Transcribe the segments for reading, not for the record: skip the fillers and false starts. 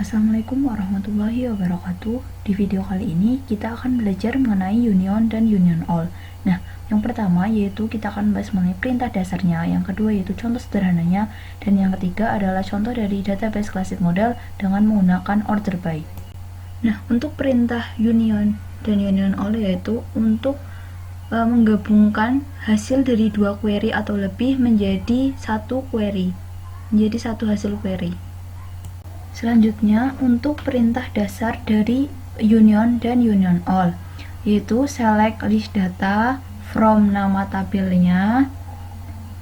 Assalamualaikum warahmatullahi wabarakatuh. Di video kali ini kita akan belajar mengenai union dan union all. Nah, yang pertama yaitu kita akan bahas mengenai perintah dasarnya, yang kedua yaitu contoh sederhananya, dan yang ketiga adalah contoh dari database classic model dengan menggunakan order by. Nah, untuk perintah union dan union all yaitu untuk menggabungkan hasil dari dua query atau lebih menjadi satu query, menjadi satu hasil query. Selanjutnya, untuk perintah dasar dari union dan union all, yaitu select list data from nama tabelnya,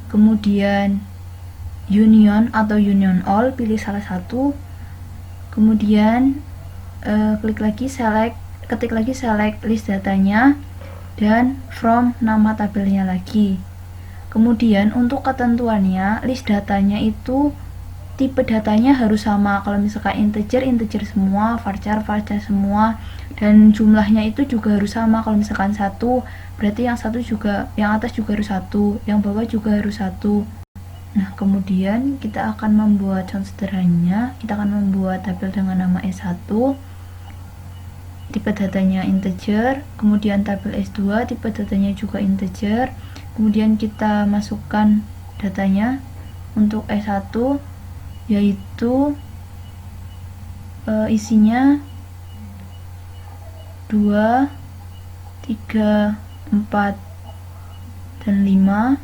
kemudian union atau union all, pilih salah satu, kemudian ketik lagi select list datanya, dan from nama tabelnya lagi. Kemudian untuk ketentuannya, list datanya itu tipe datanya harus sama. Kalau misalkan integer semua, varchar semua, dan jumlahnya itu juga harus sama. Kalau misalkan satu, berarti yang atas juga harus satu, yang bawah juga harus satu. Nah, kemudian kita akan membuat contoh sederhananya. Kita akan membuat tabel dengan nama S1, tipe datanya integer, kemudian tabel S2, tipe datanya juga integer, kemudian kita masukkan datanya. Untuk S1 yaitu isinya 2, 3, 4, dan 5.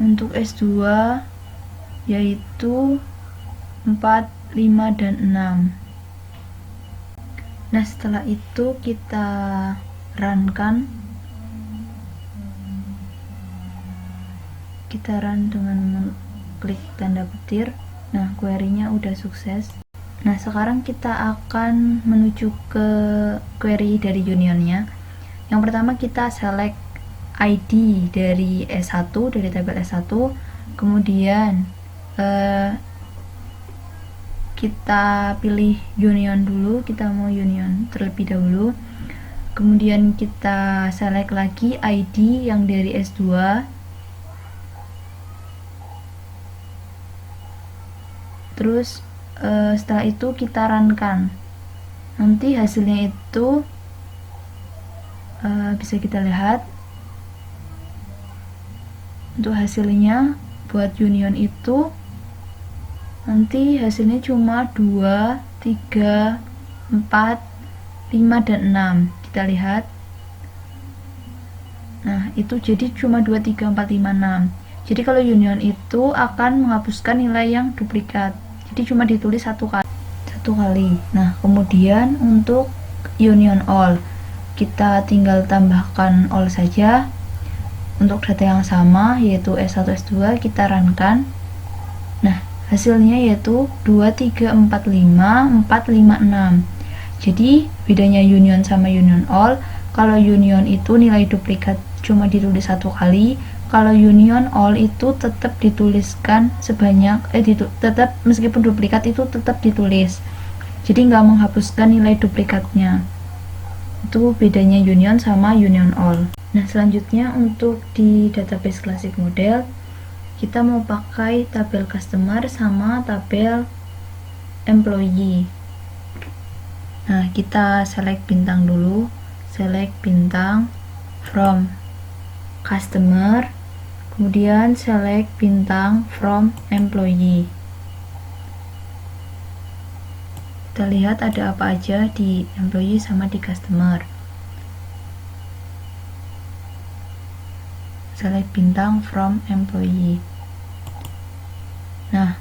Untuk S2 yaitu 4, 5, dan 6. Nah, setelah itu kita run dengan klik tanda petir. Nah, query-nya udah sukses. Nah, sekarang kita akan menuju ke query dari unionnya. Yang pertama kita select ID dari S1, dari tabel S1, kemudian kita pilih union dulu, kita mau union terlebih dahulu, kemudian kita select lagi ID yang dari S2, terus setelah itu kita runkan. Nanti hasilnya itu bisa kita lihat. Untuk hasilnya buat union itu nanti hasilnya cuma 2, 3, 4, 5, dan 6. Kita lihat. Nah, itu jadi cuma 2, 3, 4, 5, 6. Jadi kalau union itu akan menghapuskan nilai yang duplikat. Jadi cuma ditulis satu kali. Nah, kemudian untuk union all, kita tinggal tambahkan all saja. Untuk data yang sama yaitu S1, S2, kita runkan. Nah, hasilnya yaitu 2, 3, 4, 5, 4, 5, 6. Jadi bedanya union sama union all, kalau union itu nilai duplikat cuma ditulis satu kali, kalau union all itu tetap dituliskan sebanyak tetap meskipun duplikat itu tetap ditulis, jadi nggak menghapuskan nilai duplikatnya. Itu bedanya union sama union all. Nah, selanjutnya untuk di database classic model, kita mau pakai tabel customer sama tabel employee. Nah, kita select bintang dulu, select bintang from customer, kemudian select bintang from employee. Kita lihat ada apa aja di employee sama di customer. Select bintang from employee. Nah,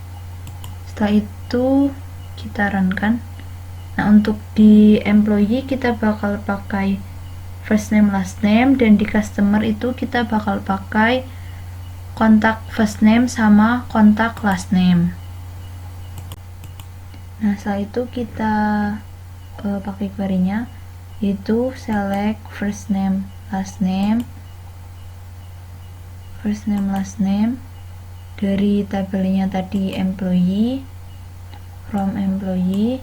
setelah itu kita runkan. Nah, untuk di employee kita bakal pakai first name last name, dan di customer itu kita bakal pakai kontak first name sama kontak last name. Nah, setelah itu kita pakai query-nya yaitu select first name last name dari tabelnya tadi employee, from employee,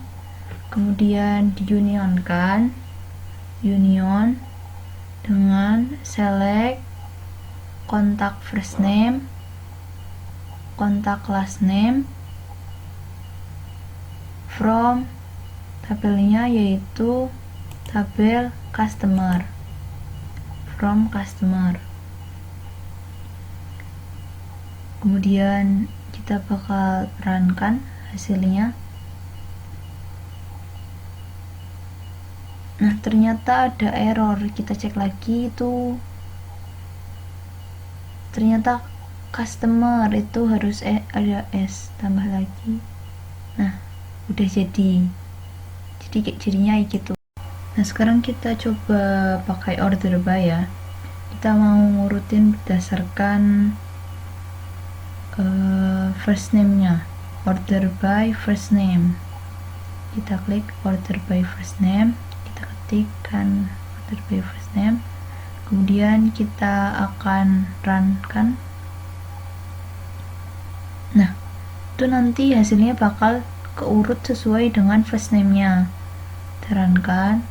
kemudian diunionkan, union dengan select kontak first name, kontak last name, from tabelnya yaitu tabel customer, from customer. Kemudian kita bakal runkan hasilnya. Nah, ternyata ada error. Kita cek lagi, itu ternyata customer itu harus ada S tambah lagi. Nah, udah jadi jadinya gitu. Nah, sekarang kita coba pakai order by ya. Kita mau ngurutin berdasarkan first name-nya, order by first name. Kita klik order by first name, kita ketikkan order by first name, kemudian kita akan run kan. Nah, itu nanti hasilnya bakal keurut sesuai dengan first name-nya. Kita run kan.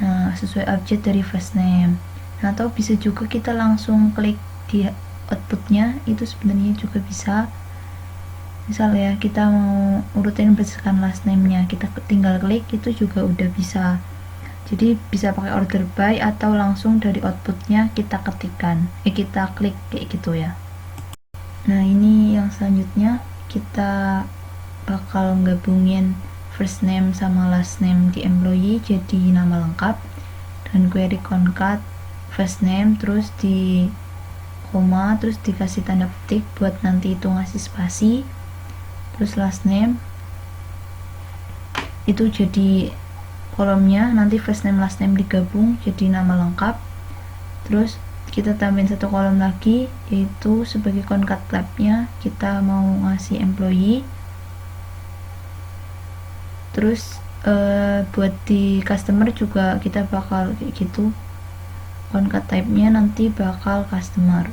Nah, sesuai objek dari first name. Nah, atau bisa juga kita langsung klik di outputnya, itu sebenarnya juga bisa. Misal ya, kita mau urutin berdasarkan last name-nya, kita tinggal klik, itu juga udah bisa. Jadi bisa pakai order by atau langsung dari outputnya kita ketikkan, kita klik kayak gitu ya. Nah, ini yang selanjutnya kita bakal gabungin first name sama last name di employee jadi nama lengkap, dan query concat first name terus di koma terus dikasih tanda petik buat nanti itu ngasih spasi, terus last name itu jadi kolomnya, nanti first name last name digabung jadi nama lengkap. Terus kita tambahin satu kolom lagi, yaitu sebagai concat type-nya kita mau ngasih employee. Terus buat di customer juga kita bakal kayak gitu, concat type-nya nanti bakal customer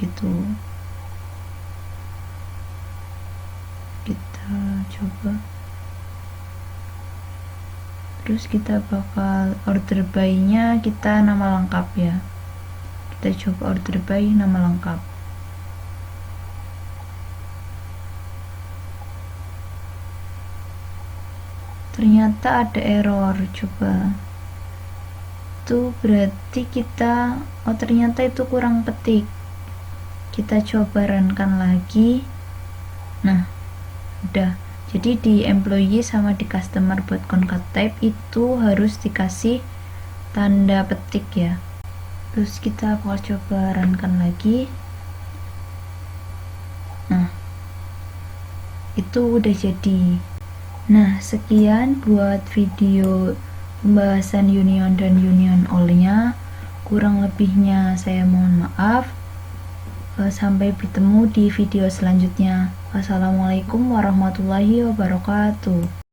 gitu. Kita coba, terus kita bakal order by-nya kita nama lengkap ya. Kita coba order by nama lengkap. Ternyata ada error. Coba, itu berarti kita ternyata itu kurang ketik. Kita coba runkan lagi. Nah, udah. Jadi di employee sama di customer buat concat type itu harus dikasih tanda petik ya. Terus kita bakal coba runkan lagi. Nah, itu udah jadi. Nah, sekian buat video pembahasan union dan union all-nya. Kurang lebihnya saya mohon maaf. Sampai bertemu di video selanjutnya. Wassalamualaikum warahmatullahi wabarakatuh.